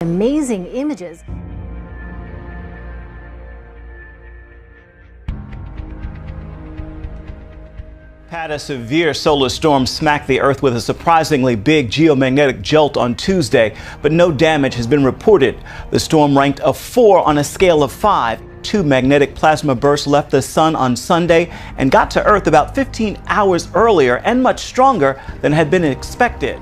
Amazing images. Pat, a severe solar storm smacked the Earth with a surprisingly big geomagnetic jolt on Tuesday, but no damage has been reported. The storm ranked a 4 on a scale of 5. 2 magnetic plasma bursts left the sun on Sunday and got to Earth about 15 hours earlier and much stronger than had been expected.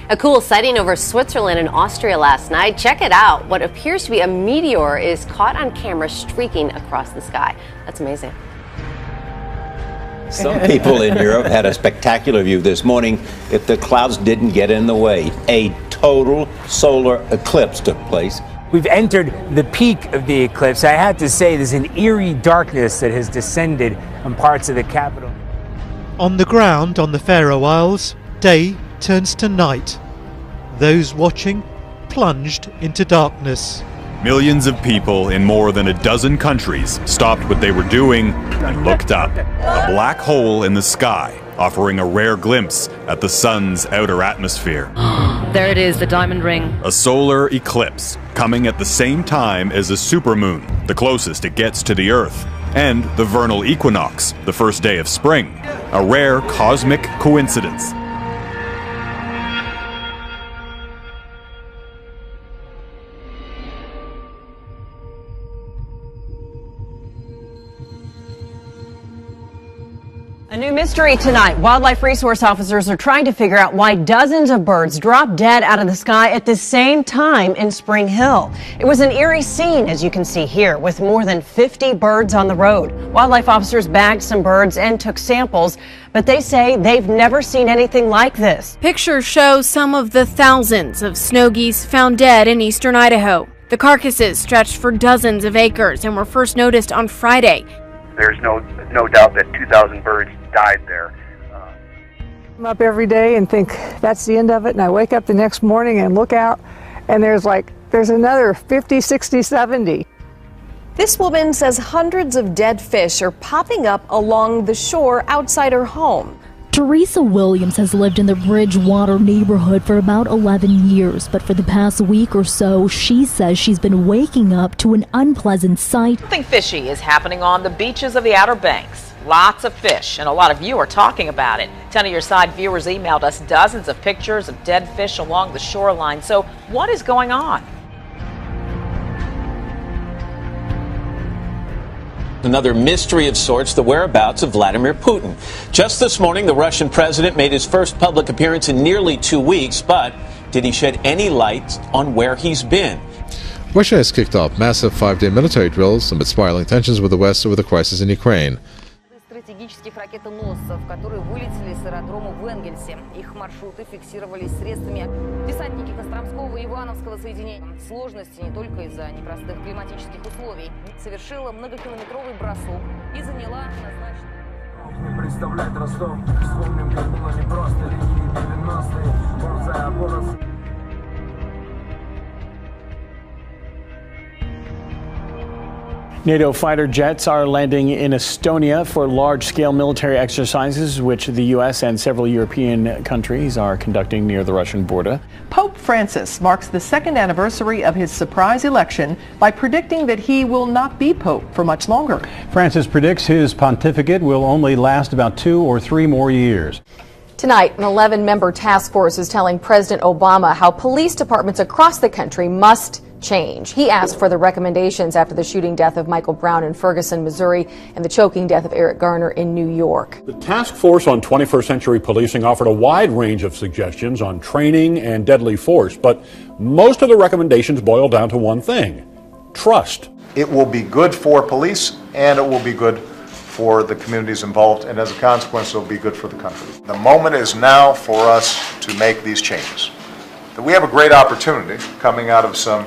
A cool sighting over Switzerland and Austria last night. Check it out. What appears to be a meteor is caught on camera streaking across the sky. That's amazing. Some people in Europe had a spectacular view this morning if the clouds didn't get in the way. A total solar eclipse took place. We've entered the peak of the eclipse. I have to say there's an eerie darkness that has descended on parts of the capital. On the ground on the Faroe Isles, day turns to night. Those watching plunged into darkness. Millions of people in more than a dozen countries stopped what they were doing and looked up. A black hole in the sky, offering a rare glimpse at the sun's outer atmosphere. There it is, the diamond ring. A solar eclipse, coming at the same time as a supermoon, the closest it gets to the Earth, and the vernal equinox, the first day of spring. A rare cosmic coincidence. A new mystery tonight. Wildlife resource officers are trying to figure out why dozens of birds dropped dead out of the sky at the same time in Spring Hill. It was an eerie scene, as you can see here, with more than 50 birds on the road. Wildlife officers bagged some birds and took samples, but they say they've never seen anything like this. Pictures show some of the thousands of snow geese found dead in eastern Idaho. The carcasses stretched for dozens of acres and were first noticed on Friday. There's no doubt that 2,000 birds died there. I'm up every day and think that's the end of it, and I wake up the next morning and look out, and there's another 50, 60, 70. This woman says hundreds of dead fish are popping up along the shore outside her home. Teresa Williams has lived in the Bridgewater neighborhood for about 11 years, but for the past week or so, she says she's been waking up to an unpleasant sight. Something fishy is happening on the beaches of the Outer Banks. Lots of fish, and a lot of you are talking about it. 10 of your side viewers emailed us dozens of pictures of dead fish along the shoreline. So what is going on? Another mystery of sorts, the whereabouts of Vladimir Putin. Just this morning, the Russian president made his first public appearance in nearly 2 weeks, but did he shed any light on where he's been? Russia has kicked off massive 5-day military drills amid spiraling tensions with the West over the crisis in Ukraine. Стратегических ракетоносцев, которые вылетели с аэродрома в Энгельсе. Их маршруты фиксировались средствами десантники Костромского и Ивановского соединения. Сложности не только из-за непростых климатических условий. Совершила многокилометровый бросок и заняла назначенное. Представлять Ростов, вспомним, как было непросто, линии 90-е, борзая опора. NATO fighter jets are landing in Estonia for large-scale military exercises, which the U.S. and several European countries are conducting near the Russian border. Pope Francis marks the second anniversary of his surprise election by predicting that he will not be pope for much longer. Francis predicts his pontificate will only last about 2 or 3 more years. Tonight, an 11-member task force is telling President Obama how police departments across the country must change. He asked for the recommendations after the shooting death of Michael Brown in Ferguson, Missouri, and the choking death of Eric Garner in New York. The Task Force on 21st Century Policing offered a wide range of suggestions on training and deadly force, but most of the recommendations boil down to one thing: trust. It will be good for police, and it will be good for the communities involved, and as a consequence, it will be good for the country. The moment is now for us to make these changes. We have a great opportunity coming out of some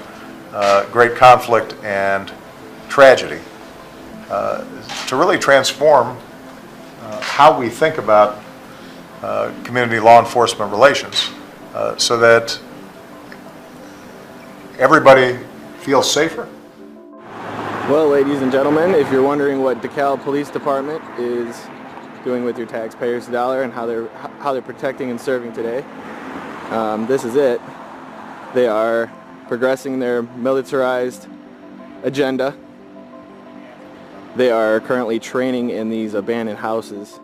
great conflict and tragedy to really transform how we think about community law enforcement relations so that everybody feels safer. Well, ladies and gentlemen, if you're wondering what DeKalb Police Department is doing with your taxpayers' dollar and how they're protecting and serving today, this is it. They are progressing their militarized agenda. They are currently training in these abandoned houses.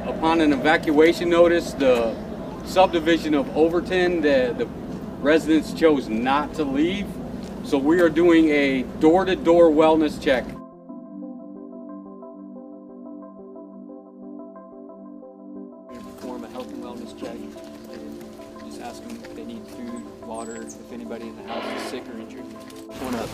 Upon an evacuation notice, the subdivision of Overton, the residents chose not to leave. So we are doing a door-to-door wellness check. We perform a health and wellness check and just ask them if they need food, water, if anybody in the house is sick or injured. Come on up.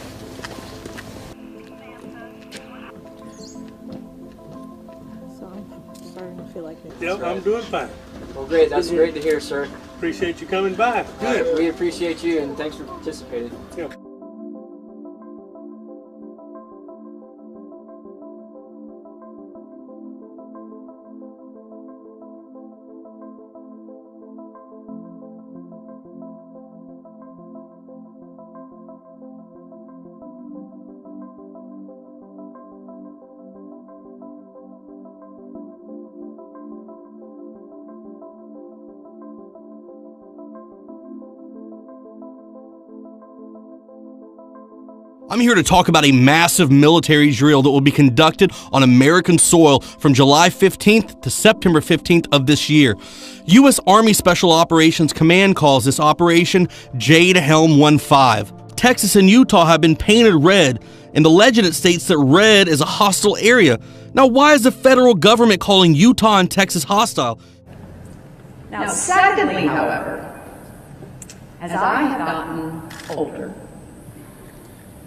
Yep, I'm doing fine. Well, great. That's great to hear, sir. Appreciate you coming by. Good. We appreciate you, and thanks for participating. Yep. I'm here to talk about a massive military drill that will be conducted on American soil from July 15th to September 15th of this year. U.S. Army Special Operations Command calls this Operation Jade Helm 15. Texas and Utah have been painted red, and the legend states that red is a hostile area. Now, why is the federal government calling Utah and Texas hostile? Now, secondly, however, as I have gotten older,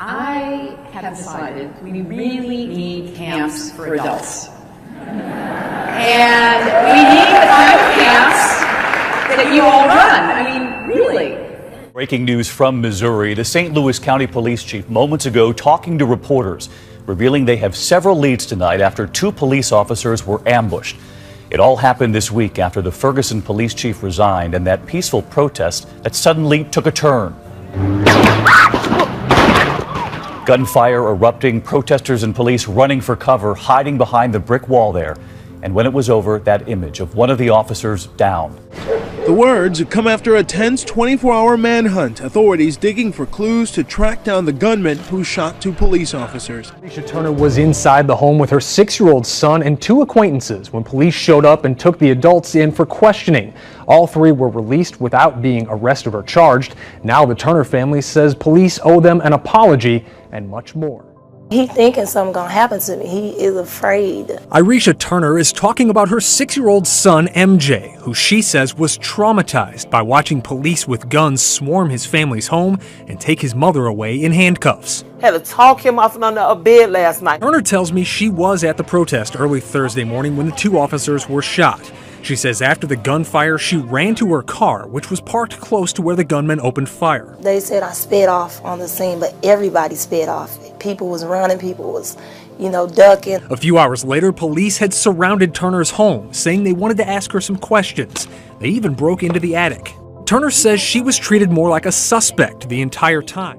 I have decided we really need camps for adults. And we need the kind of camps that you all run. I mean, really. Breaking news from Missouri. The St. Louis County Police Chief moments ago talking to reporters, revealing they have several leads tonight after 2 police officers were ambushed. It all happened this week after the Ferguson police chief resigned and that peaceful protest that suddenly took a turn. Gunfire erupting, protesters and police running for cover, hiding behind the brick wall there. And when it was over, that image of one of the officers down. The words come after a tense 24-hour manhunt, authorities digging for clues to track down the gunman who shot 2 police officers. Alicia Turner was inside the home with her 6-year-old son and 2 acquaintances when police showed up and took the adults in for questioning. All 3 were released without being arrested or charged. Now the Turner family says police owe them an apology and much more. He thinking something gonna happen to me. He is afraid. Alicia Turner is talking about her 6-year-old son, MJ, who she says was traumatized by watching police with guns swarm his family's home and take his mother away in handcuffs. Had to talk him off under a bed last night. Turner tells me she was at the protest early Thursday morning when the 2 officers were shot. She says after the gunfire, she ran to her car, which was parked close to where the gunman opened fire. They said I sped off on the scene, but everybody sped off. People was running, people was, ducking. A few hours later, police had surrounded Turner's home, saying they wanted to ask her some questions. They even broke into the attic. Turner says she was treated more like a suspect the entire time.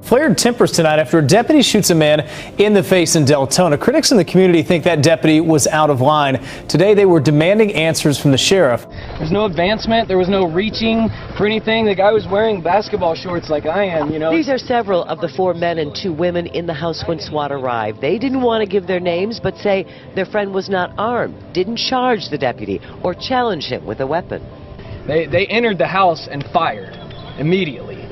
Flared tempers tonight after a deputy shoots a man in the face in Deltona. Critics in the community think that deputy was out of line. Today they were demanding answers from the sheriff. There's no advancement. There was no reaching for anything. The guy was wearing basketball shorts like I am, These are several of the 4 men and 2 women in the house when SWAT arrived. They didn't want to give their names, but say their friend was not armed, didn't charge the deputy or challenge him with a weapon. They entered the house and fired immediately.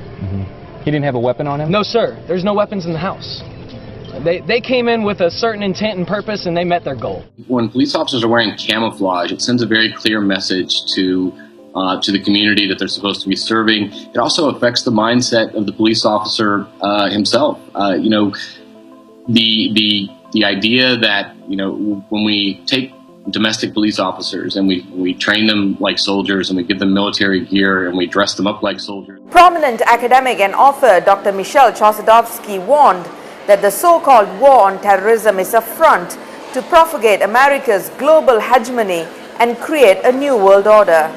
He didn't have a weapon on him? No, sir. There's no weapons in the house. They came in with a certain intent and purpose, and they met their goal. When police officers are wearing camouflage, it sends a very clear message to the community that they're supposed to be serving. It also affects the mindset of the police officer himself. The idea that when we take domestic police officers and we train them like soldiers and we give them military gear and we dress them up like soldiers. Prominent academic and author Dr. Michelle Chossudovsky warned that the so-called war on terrorism is a front to propagate America's global hegemony and create a new world order.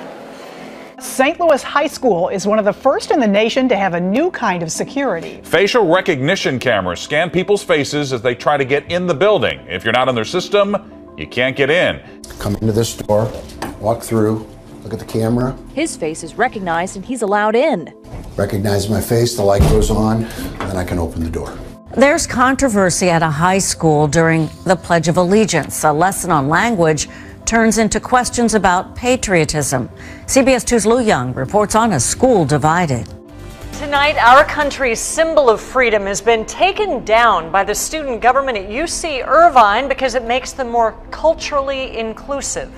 St. Louis High School is one of the first in the nation to have a new kind of security. Facial recognition cameras scan people's faces as they try to get in the building. If you're not on their system, you can't get in. Come into this door, walk through, look at the camera. His face is recognized and he's allowed in. Recognize my face, the light goes on, and then I can open the door. There's controversy at a high school during the Pledge of Allegiance. A lesson on language turns into questions about patriotism. CBS 2's Lou Young reports on a school divided. Tonight, our country's symbol of freedom has been taken down by the student government at UC Irvine because it makes them more culturally inclusive.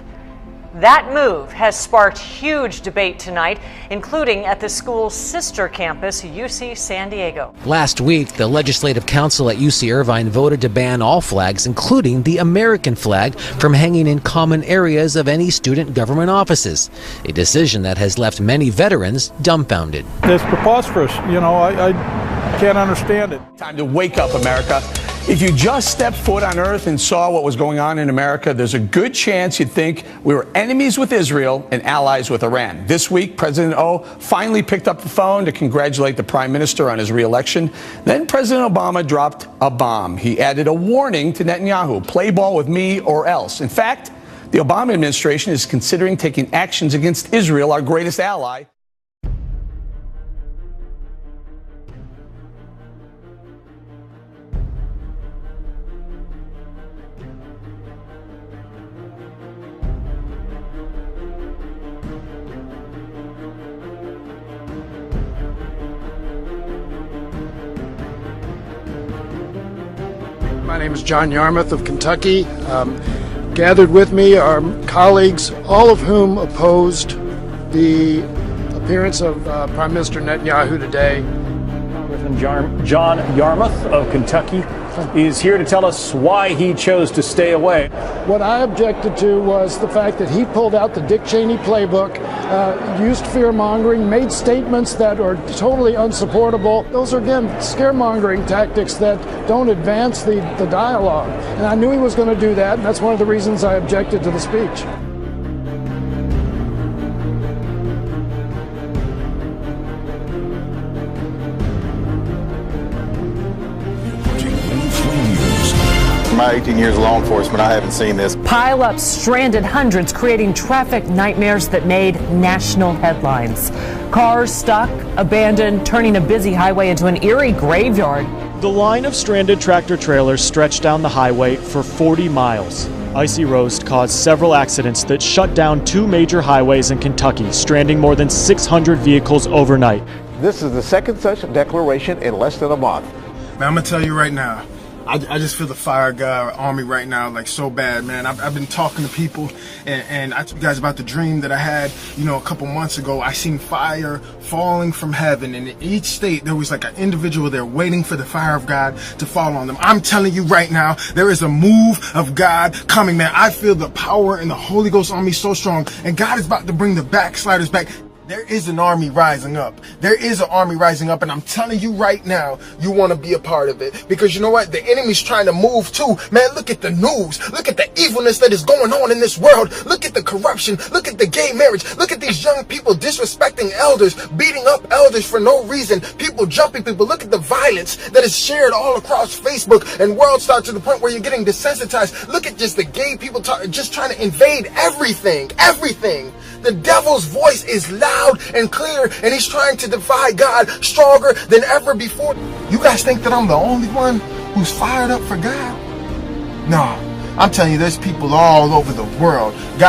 That move has sparked huge debate tonight, including at the school's sister campus, UC San Diego. Last week, the Legislative Council at UC Irvine voted to ban all flags, including the American flag, from hanging in common areas of any student government offices, a decision that has left many veterans dumbfounded. It's preposterous. You know, I can't understand it. Time to wake up, America. If you just stepped foot on Earth and saw what was going on in America, there's a good chance you'd think we were enemies with Israel and allies with Iran. This week, President O finally picked up the phone to congratulate the Prime Minister on his re-election. Then President Obama dropped a bomb. He added a warning to Netanyahu: play ball with me or else. In fact, the Obama administration is considering taking actions against Israel, our greatest ally. My name is John Yarmouth of Kentucky. Gathered with me are colleagues, all of whom opposed the appearance of Prime Minister Netanyahu today. Congressman John Yarmouth of Kentucky is here to tell us why he chose to stay away. What I objected to was the fact that he pulled out the Dick Cheney playbook, used fear-mongering, made statements that are totally unsupportable. Those are, again, scaremongering tactics that don't advance the dialogue. And I knew he was going to do that, and that's one of the reasons I objected to the speech. My 18 years of law enforcement, I haven't seen this. Pile-ups stranded hundreds, creating traffic nightmares that made national headlines. Cars stuck, abandoned, turning a busy highway into an eerie graveyard. The line of stranded tractor-trailers stretched down the highway for 40 miles. Icy roast caused several accidents that shut down 2 major highways in Kentucky, stranding more than 600 vehicles overnight. This is the second such declaration in less than a month. Man, I'm going to tell you right now, I just feel the fire of God on me right now, like so bad, man. I've been talking to people, and I told you guys about the dream that I had, you know, a couple months ago. I seen fire falling from heaven, and in each state there was like an individual there waiting for the fire of God to fall on them. I'm telling you right now, there is a move of God coming, man. I feel the power and the Holy Ghost on me so strong, and God is about to bring the backsliders back. There is an army rising up. There is an army rising up, and I'm telling you right now, you want to be a part of it. Because you know what? The enemy's trying to move too. Man, look at the news. Look at the evilness that is going on in this world. Look at the corruption. Look at the gay marriage. Look at these young people disrespecting elders, beating up elders for no reason, people jumping people. Look at the violence that is shared all across Facebook and World Star to the point where you're getting desensitized. Look at just the gay people just trying to invade everything. Everything. The devil's voice is loud and clear, and he's trying to defy God stronger than ever before. You guys think that I'm the only one who's fired up for God? No, I'm telling you, there's people all over the world. God